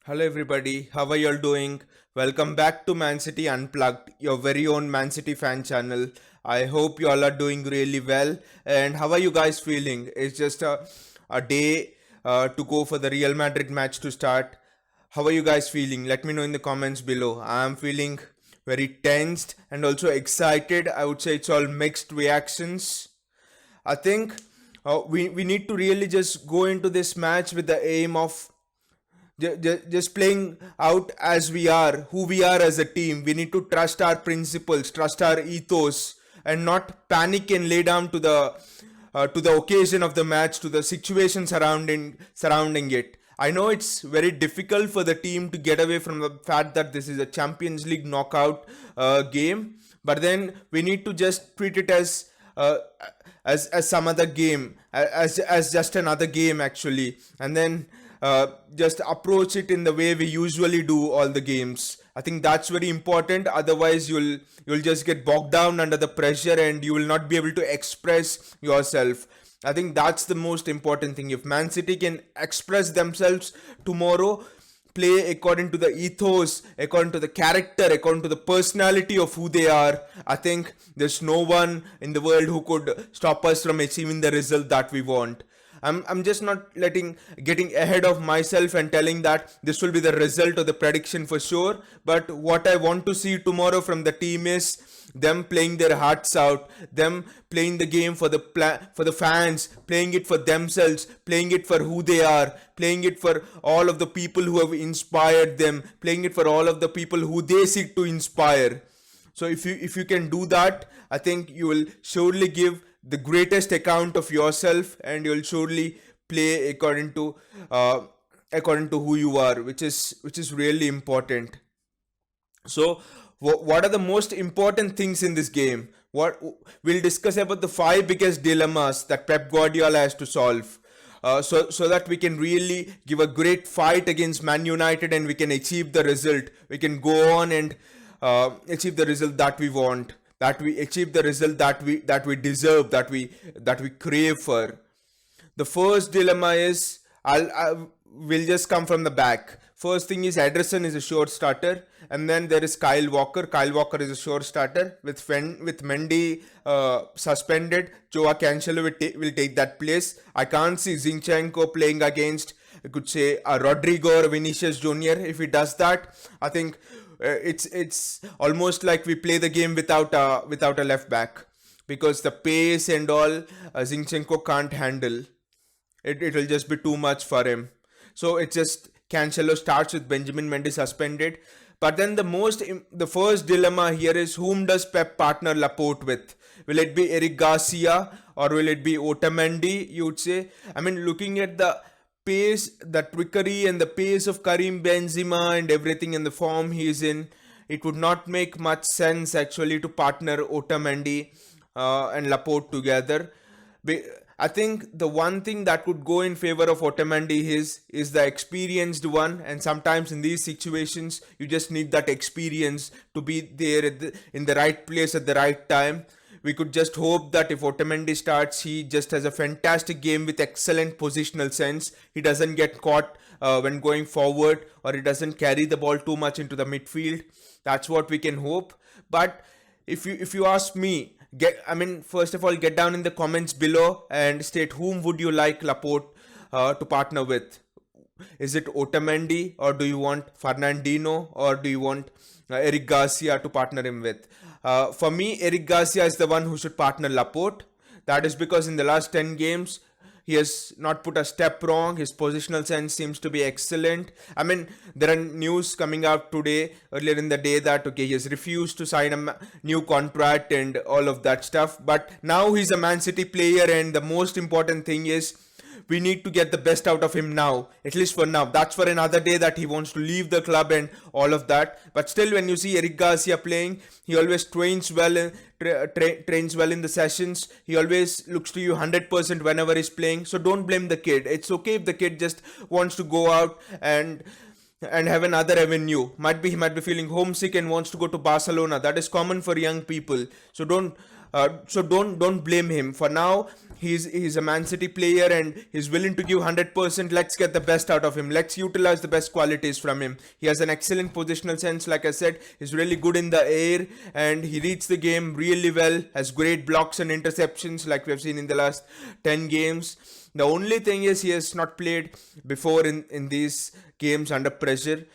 Hello, everybody. How are you all doing? Welcome back to Man City Unplugged, your very own Man City fan channel. I hope you all are doing really well. And how are you guys feeling? It's just a day to go for the Real Madrid match to start. How are you guys feeling? Let me know in the comments below. I am feeling very tensed and also excited. I would say it's all mixed reactions. I think we need to really just go into this match with the aim of just playing out as we are, who we are as a team. We need to trust our principles, trust our ethos, and not panic and lay down to the occasion of the match, to the situation surrounding it. I know it's very difficult for the team to get away from the fact that this is a Champions League knockout game, but then we need to just treat it uh, as some other game, as just another game actually, and then just approach it in the way we usually do all the games. I think that's very important. Otherwise, you'll just get bogged down under the pressure and you will not be able to express yourself. I think that's the most important thing. If Man City can express themselves tomorrow, play according to the ethos, according to the character, according to the personality of who they are, I think there's no one in the world who could stop us from achieving the result that we want. I'm just not getting ahead of myself and telling that this will be the result or the prediction for sure. But what I want to see tomorrow from the team is them playing their hearts out, them playing the game for for the fans, playing it for themselves, playing it for who they are, playing it for all of the people who have inspired them, playing it for all of the people who they seek to inspire. So if you can do that, I think you will surely give the greatest account of yourself, and you'll surely play uh, according to who you are, which is really important. So what are the most important things in this game? What we'll discuss about the five biggest dilemmas that Pep Guardiola has to solve. So that we can really give a great fight against Man United and we can achieve the result. We can go on and achieve the result that we want, that we achieve the result that we deserve, that we crave for. The first dilemma is I will just come from the back. First thing is Ederson is a sure starter, and then there is Kyle Walker. Kyle Walker is a sure starter with Mendy suspended. Joao Cancelo will take that place. I can't see Zinchenko playing against, I could say, Rodrigo or Vinicius Junior. If he does that, I think it's almost like we play the game without a left back, because the pace and all Zinchenko can't handle. It will just be too much for him. So it's just Cancelo starts with Benjamin Mendy suspended. But then the first dilemma here is, whom does Pep partner Laporte with? Will it be Eric Garcia or will it be Otamendi? You would say. I mean, looking at the pace, the trickery, and the pace of Karim Benzema and everything in the form he is in, it would not make much sense actually to partner Otamendi and Laporte together. I think the one thing that could go in favor of Otamendi is the experienced one, and sometimes in these situations you just need that experience to be there in the right place at the right time. We could just hope that if Otamendi starts, he just has a fantastic game with excellent positional sense. He doesn't get caught when going forward, or he doesn't carry the ball too much into the midfield. That's what we can hope. But if you ask me, first of all, get down in the comments below and state whom would you like Laporte to partner with. Is it Otamendi, or do you want Fernandinho, or do you want Eric Garcia to partner him with? For me, Eric Garcia is the one who should partner Laporte. That is because in the last 10 games, he has not put a step wrong. His positional sense seems to be excellent. I mean, there are news coming out today, earlier in the day, that okay, he has refused to sign a new contract and all of that stuff. But now he's a Man City player, and the most important thing is we need to get the best out of him now, at least for now. That's for another day that he wants to leave the club and all of that. But still, when you see Eric Garcia playing, he always trains well, trains well in the sessions. He always looks to you 100% whenever he's playing. So don't blame the kid. It's okay if the kid just wants to go out and have another avenue. He might be feeling homesick and wants to go to Barcelona. That is common for young people. So don't So don't blame him. For now, he's a Man City player and he's willing to give 100%. Let's get the best out of him. Let's utilize the best qualities from him. He has an excellent positional sense. Like I said, he's really good in the air and he reads the game really well. Has great blocks and interceptions like we have seen in the last 10 games. The only thing is he has not played before in these games under pressure.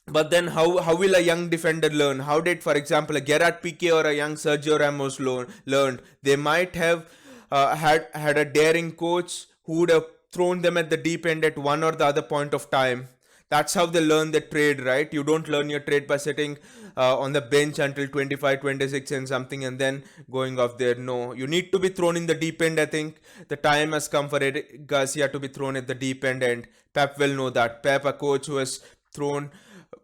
But then how will a young defender learn? How did, for example, a Gerard Piqué or a young Sergio Ramos learned? They might have had a daring coach who would have thrown them at the deep end at one or the other point of time. That's how they learn the trade, right? You don't learn your trade by sitting on the bench until 25, 26 and something and then going off there. No, you need to be thrown in the deep end. I think the time has come for Eric Garcia to be thrown at the deep end, and Pep will know that. Pep, a coach who has thrown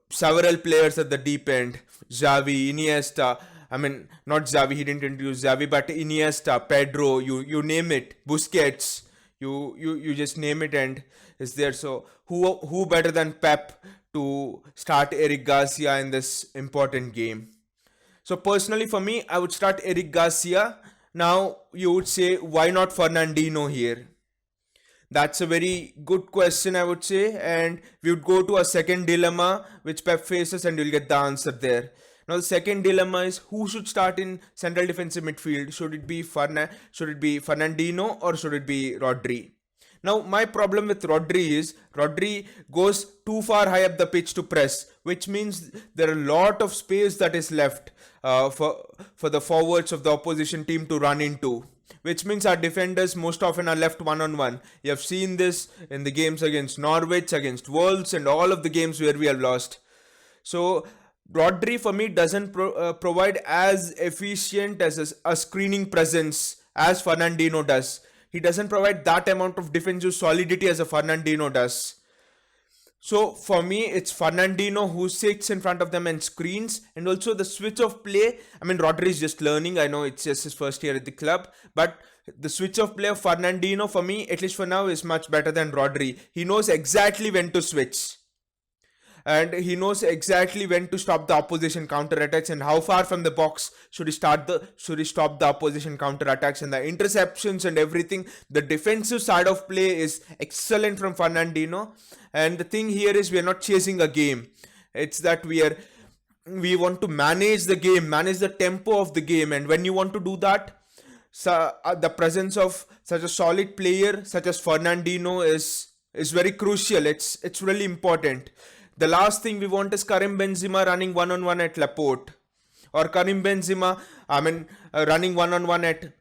several players at the deep end. Xavi, Iniesta. I mean, not Xavi. He didn't introduce Xavi, but Iniesta, Pedro. You name it. Busquets. You just name it and is there. So who better than Pep to start Eric Garcia in this important game? So personally, for me, I would start Eric Garcia. Now you would say, why not Fernandinho here? That's a very good question, I would say. And we would go to a second dilemma which Pep faces, and you'll get the answer there. Now, the second dilemma is who should start in central defensive midfield? Should it be Fernandinho or should it be Rodri? Now, my problem with Rodri is Rodri goes too far high up the pitch to press, which means there are a lot of space that is left for the forwards of the opposition team to run into. Which means our defenders most often are left one-on-one. You have seen this in the games against Norwich, against Wolves, and all of the games where we have lost. So Rodri for me doesn't provide as efficient as a screening presence as Fernandinho does. He doesn't provide that amount of defensive solidity as a Fernandinho does. So for me, it's Fernandinho who sits in front of them and screens, and also the switch of play. I mean, Rodri is just learning. I know it's just his first year at the club, but the switch of play of Fernandinho for me, at least for now, is much better than Rodri. He knows exactly when to switch. And he knows exactly when to stop the opposition counter-attacks and how far from the box should he stop the opposition counter-attacks, and the interceptions and everything. The defensive side of play is excellent from Fernandinho. And the thing here is we are not chasing a game. It's that we want to manage the game, manage the tempo of the game, and when you want to do that, the presence of such a solid player such as Fernandinho is very crucial. It's really important. The last thing we want is Karim Benzema running one-on-one at Laporte, or Karim Benzema, running one-on-one at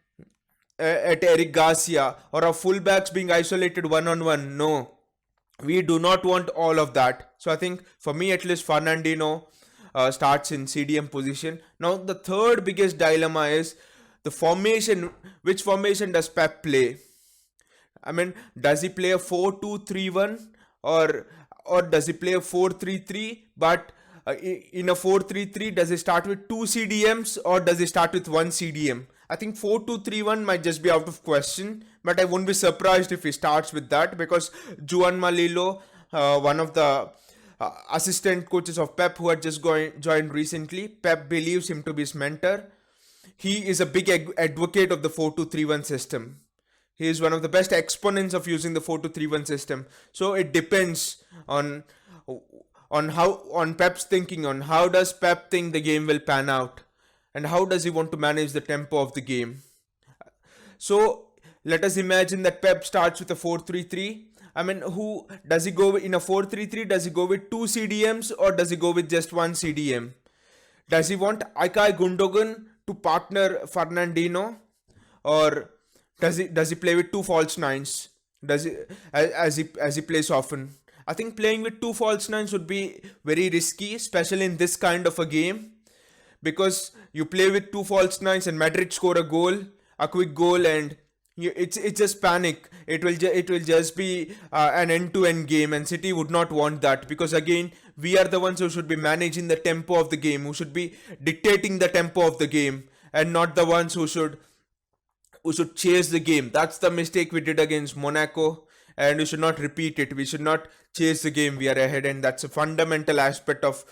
Eric Garcia, or our fullbacks being isolated one-on-one. No, we do not want all of that. So I think for me at least Fernandinho starts in CDM position. Now the third biggest dilemma is the formation. Which formation does Pep play? I mean, does he play a 4-2-3-1 or does he play a 4-3-3? But in a 4-3-3, does he start with two CDMs or does he start with one CDM? I think 4-2-3-1 might just be out of question, but I won't be surprised if he starts with that, because Juan Malilo, one of the assistant coaches of Pep who had just joined recently, Pep believes him to be his mentor. He is a big advocate of the 4-2-3-1 system. He is one of the best exponents of using the 4-2-3-1 system. So it depends on Pep's thinking, on how does Pep think the game will pan out, and how does he want to manage the tempo of the game. So let us imagine that Pep starts with a 4-3-3. I mean, who does he go with in a 4-3-3? Does he go with two CDMs or does he go with just one CDM? Does he want Ilkay Gundogan to partner Fernandinho, or does he play with two false nines? Does he as he plays often? I think playing with two false nines would be very risky, especially in this kind of a game, because you play with two false nines and Madrid score a quick goal, and it's just panic. It will just be an end-to-end game, and City would not want that, because again we are the ones who should be managing the tempo of the game, who should be dictating the tempo of the game, and not the ones who should chase the game. That's the mistake we did against Monaco, and we should not repeat it. We should not chase the game. We are ahead, and that's a fundamental aspect of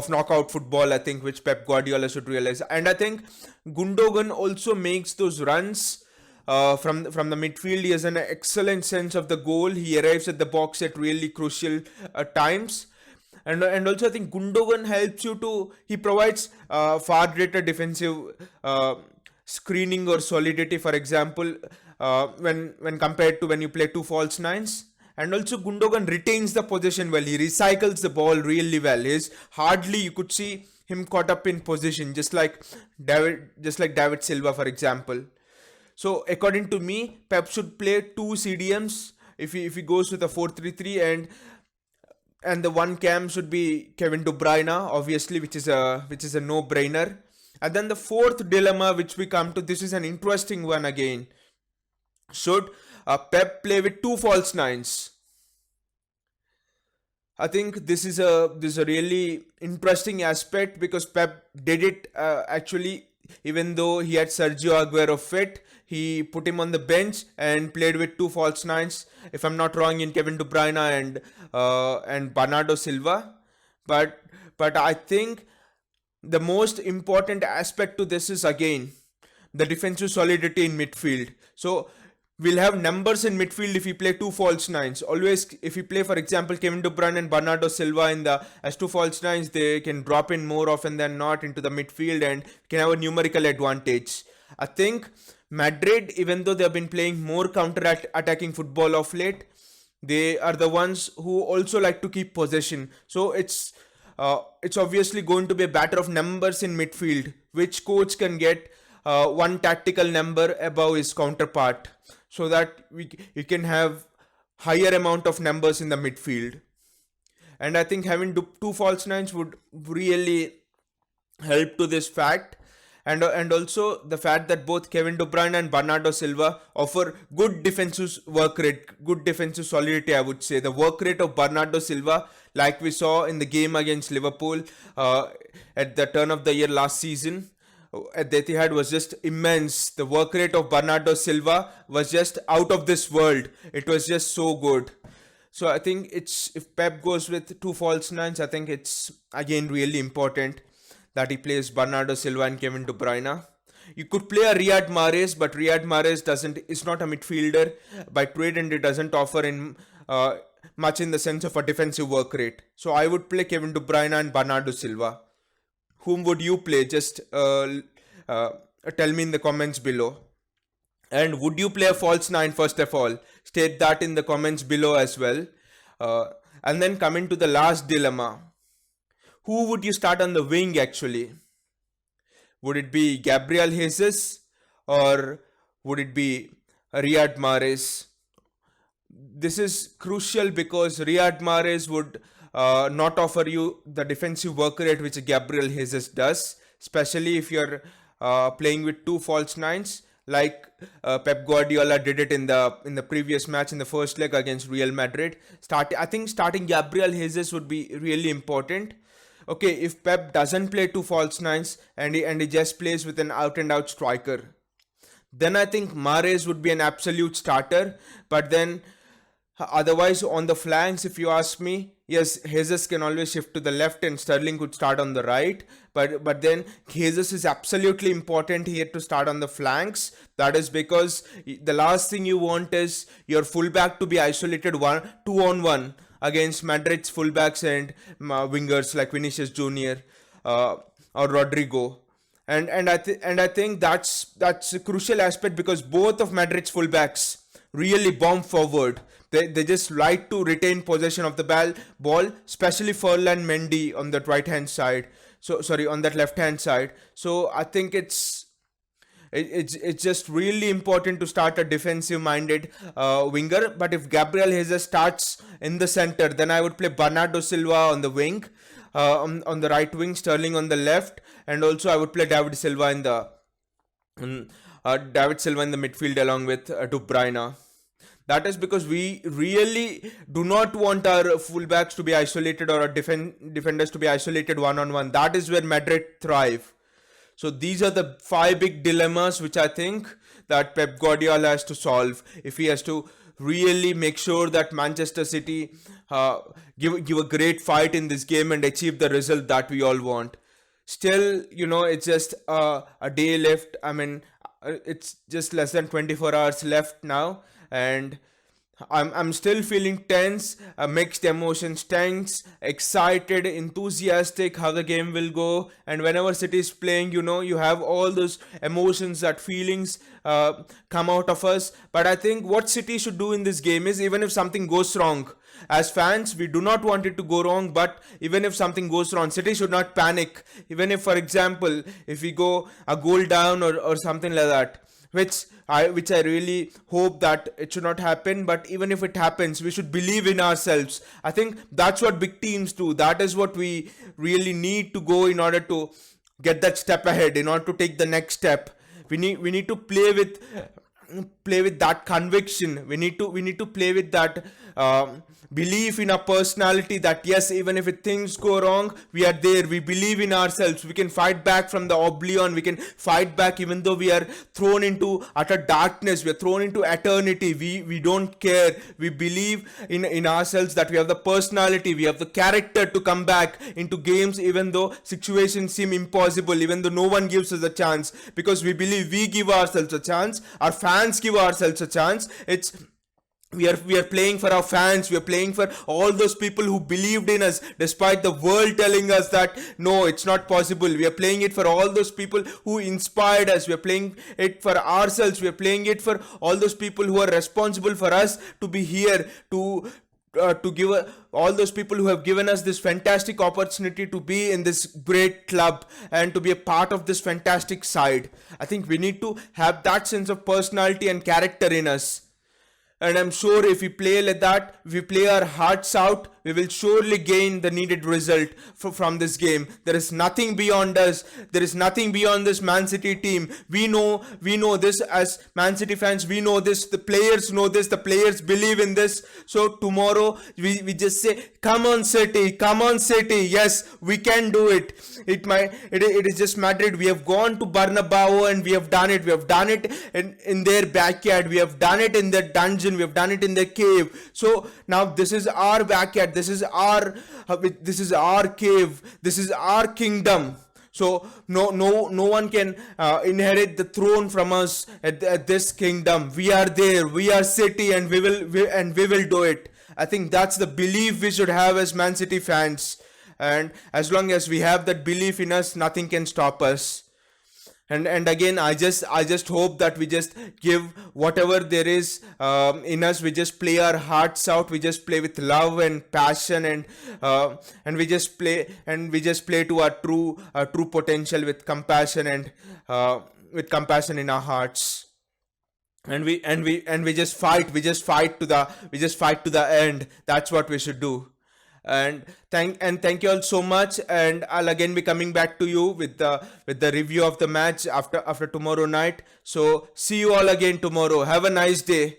knockout football, I think, which Pep Guardiola should realize. And I think Gundogan also makes those runs from the midfield. He has an excellent sense of the goal. He arrives at the box at really crucial times. And also I think Gundogan helps you to, he provides far greater defensive screening or solidity, for example, when compared to when you play two false nines. And also Gundogan retains the possession well. He recycles the ball really well. He's hardly, you could see him caught up in position, just like David Silva, for example. So according to me, Pep should play two CDMs if he goes with a 4-3-3, and the one cam should be Kevin De Bruyne, obviously, which is a no-brainer. And then the fourth dilemma which we come to, this is an interesting one again. Should Pep play with two false nines? I think this is a really interesting aspect, because Pep did it actually. Even though he had Sergio Aguero fit, he put him on the bench and played with two false nines, if I'm not wrong, in Kevin De Bruyne and Bernardo Silva. But I think the most important aspect to this is again the defensive solidity in midfield. So we'll have numbers in midfield if we play two false nines. Always, if we play, for example, Kevin De Bruyne and Bernardo Silva as two false nines, they can drop in more often than not into the midfield and can have a numerical advantage. I think Madrid, even though they have been playing more counter-attacking football of late, they are the ones who also like to keep possession. So it's obviously going to be a matter of numbers in midfield. Which coach can get one tactical number above his counterpart, so that we can have higher amount of numbers in the midfield. And I think having two false nines would really help to this fact. And also the fact that both Kevin De Bruyne and Bernardo Silva offer good defensive work rate, good defensive solidity, I would say. The work rate of Bernardo Silva, like we saw in the game against Liverpool at the turn of the year last season, at the Etihad, was just immense. The work rate of Bernardo Silva was just out of this world. It was just so good. So I think if Pep goes with two false nines, I think it's again really important that he plays Bernardo Silva and Kevin De Bruyne. You could play a Riyad Mahrez, but Riyad Mahrez is not a midfielder by trade, and it doesn't offer in much in the sense of a defensive work rate. So I would play Kevin De Bruyne and Bernardo Silva. Whom would you play? Just tell me in the comments below. And would you play a false nine, first of all? State that in the comments below as well. And then coming to the last dilemma. Who would you start on the wing actually? Would it be Gabriel Jesus, or would it be Riyad Mahrez? This is crucial because Riyad Mahrez would not offer you the defensive work rate which Gabriel Jesus does, especially if you're playing with two false nines, like Pep Guardiola did it in the previous match in the first leg against Real Madrid. I think starting Gabriel Jesus would be really important. Okay, if Pep doesn't play two false nines and he just plays with an out and out striker, then I think Mahrez would be an absolute starter. But then otherwise on the flanks, if you ask me, yes, Jesus can always shift to the left and Sterling could start on the right. But then Jesus is absolutely important here to start on the flanks. That is because the last thing you want is your fullback to be isolated 2-on-1 against Madrid's fullbacks and wingers like Vinicius Junior or Rodrigo. And I think that's a crucial aspect, because both of Madrid's fullbacks really bomb forward. They just like to retain possession of the ball, especially Ferland Mendy on that right hand side. On that left hand side. So I think it's just really important to start a defensive minded winger. But if Gabriel Jesus starts in the center, then I would play Bernardo Silva on the wing, on the right wing, Sterling on the left, and also I would play David Silva in the midfield along with De Bruyne. That is because we really do not want our fullbacks to be isolated or our defenders to be isolated one-on-one. That is where Madrid thrive. So these are the 5 big dilemmas which I think that Pep Guardiola has to solve if he has to really make sure that Manchester City give a great fight in this game and achieve the result that we all want. Still, it's just a day left. I mean, it's just less than 24 hours left now, and I'm still feeling tense, mixed emotions, tense, excited, enthusiastic how the game will go. And whenever City is playing, you have all those emotions, that feelings come out of us. But I think what City should do in this game is, even if something goes wrong, as fans, we do not want it to go wrong, but even if something goes wrong, City should not panic. Even if, for example, if we go a goal down or something like that, which I really hope that it should not happen. But even if it happens, we should believe in ourselves. I think that's what big teams do. That is what we really need to go in order to get that step ahead, in order to take the next step. We need to play with that conviction. We need to play with that belief in our personality, that yes, even if things go wrong, we are there, we believe in ourselves, we can fight back from the oblivion, we can fight back even though we are thrown into utter darkness, we are thrown into eternity. We don't care. We believe in ourselves, that we have the personality, we have the character to come back into games even though situations seem impossible, even though no one gives us a chance, because we believe we give ourselves a chance, our fans give ourselves a chance. We are playing for our fans. We are playing for all those people who believed in us despite the world telling us that no, it's not possible. We are playing it for all those people who inspired us. We are playing it for ourselves. We are playing it for all those people who are responsible for us to be here, to give all those people who have given us this fantastic opportunity to be in this great club and to be a part of this fantastic side. I think we need to have that sense of personality and character in us. And I'm sure if we play like that, if we play our hearts out, we will surely gain the needed result from this game. There is nothing beyond us. There is nothing beyond this Man City team. We know this as Man City fans. We know this. The players know this. The players believe in this. So tomorrow we just say, come on City, come on City. Yes, we can do it. It is just Madrid. We have gone to Bernabeu and we have done it. We have done it in their backyard. We have done it in their dungeon. We have done it in their cave. So now this is our backyard. This is our cave. This is our kingdom. So no one can inherit the throne from us at this kingdom. We are there. We are City, and we will do it. I think that's the belief we should have as Man City fans. And as long as we have that belief in us, nothing can stop us. And again, I just hope that we just give whatever there is in us. We just play our hearts out. We just play with love and passion, and we just play to our true potential with compassion in our hearts. And we just fight. We just fight to the end. That's what we should do. And thank you all so much, and I'll again be coming back to you with the review of the match after tomorrow night. So see you all again tomorrow. Have a nice day.